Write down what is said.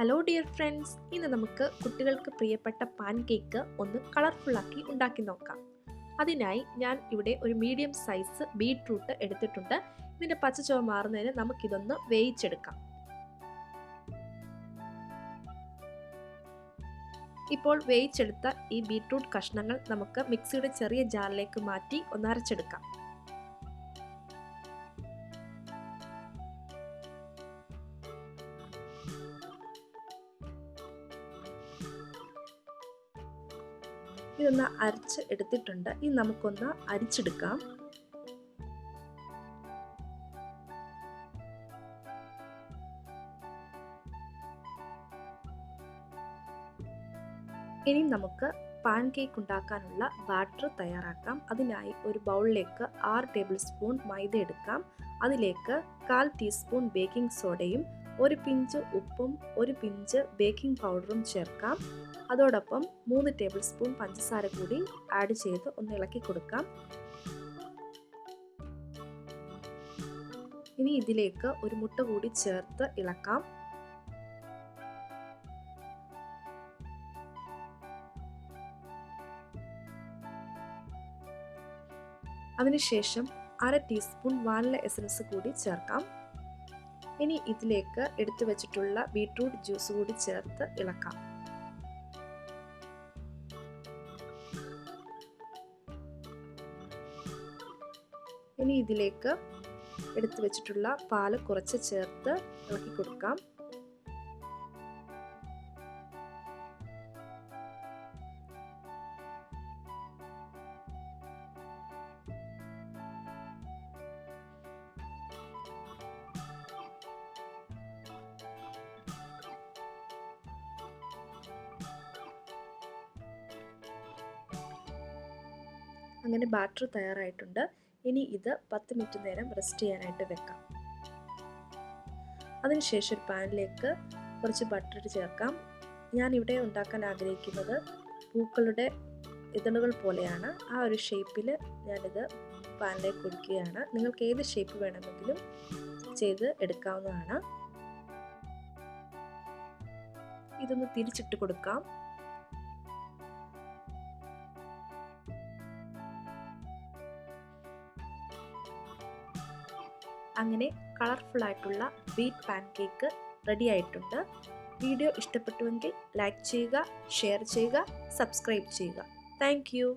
Hello dear friends, ഇന്ന് നമുക്ക് കുട്ടികൾക്ക് പ്രിയപ്പെട്ട പാൻ കേക്ക് ഒന്ന് കളർഫുള്ളാക്കി ഉണ്ടാക്കി നോക്കാം. അതിനായി ഞാൻ ഇവിടെ ഒരു മീഡിയം സൈസ് ബീട്രൂട്ട് എടുത്തിട്ടുണ്ട്. ഇതിൻ്റെ പച്ചച്ചുവ മാറുന്നതിന് നമുക്കിതൊന്ന് വേവിച്ചെടുക്കാം. ഇപ്പോൾ വേവിച്ചെടുത്ത ഈ ബീട്രൂട്ട് കഷ്ണങ്ങൾ നമുക്ക് മിക്സിയുടെ ചെറിയ ജാറിലേക്ക് മാറ്റി ഒന്ന് അരച്ചെടുക്കാം. ഇതൊന്ന് അരച്ച് എടുത്തിട്ടുണ്ട്. ഇനി നമുക്കൊന്ന് അരിച്ചെടുക്കാം. ഇനി നമുക്ക് പാൻ കേക്ക് ഉണ്ടാക്കാനുള്ള ബാറ്റർ തയ്യാറാക്കാം. അതിനായി ഒരു ബൗളിലേക്ക് 6 ടേബിൾ സ്പൂൺ മൈദ എടുക്കാം. അതിലേക്ക് 1/4 ടീസ്പൂൺ ബേക്കിംഗ് സോഡയും 1 പിഞ്ച് ഉപ്പും 1 പിഞ്ച് ബേക്കിംഗ് പൗഡറും ചേർക്കാം. അതോടൊപ്പം 3 ടേബിൾ സ്പൂൺ പഞ്ചസാര കൂടി ആഡ് ചെയ്ത് ഒന്ന് ഇളക്കി കൊടുക്കാം. ഇനി ഇതിലേക്ക് ഒരു മുട്ട കൂടി ചേർത്ത് ഇളക്കാം. അതിനുശേഷം 1/2 ടീസ്പൂൺ വാനില എസൻസ് കൂടി ചേർക്കാം. ഇനി ഇതിലേക്ക് എടുത്തു വെച്ചിട്ടുള്ള ബീട്രൂട്ട് ജ്യൂസ് കൂടി ചേർത്ത് ഇളക്കാം. ഇനി ഇതിലേക്ക് എടുത്തു വെച്ചിട്ടുള്ള പാല് കുറച്ച് ചേർത്ത് ഇളക്കി കൊടുക്കാം. അങ്ങനെ ബാറ്റർ തയ്യാറായിട്ടുണ്ട്. ഇനി ഇത് 10 മിനിറ്റ് നേരം റെസ്റ്റ് ചെയ്യാനായിട്ട് വെക്കാം. അതിനുശേഷം ഒരു പാനിലേക്ക് കുറച്ച് ബട്ടർ ചേർക്കാം. ഞാനിവിടെ ഉണ്ടാക്കാൻ ആഗ്രഹിക്കുന്നത് പൂക്കളുടെ ഇതളുകൾ പോലെയാണ്. ആ ഒരു ഷേപ്പിൽ ഞാനിത് പാനിലേക്ക് ഒഴിക്കുകയാണ്. നിങ്ങൾക്ക് ഏത് ഷേപ്പ് വേണമെങ്കിലും ചെയ്ത് എടുക്കാവുന്നതാണ്. ഇതൊന്ന് തിരിച്ചിട്ട് കൊടുക്കാം. അങ്ങനെ കളർഫുൾ ആയിട്ടുള്ള വീറ്റ് പാൻ കേക്ക് റെഡി ആയിട്ടുണ്ട്. വീഡിയോ ഇഷ്ടപ്പെട്ടുവെങ്കിൽ ലൈക്ക് ചെയ്യുക, ഷെയർ ചെയ്യുക, സബ്സ്ക്രൈബ് ചെയ്യുക. Thank you.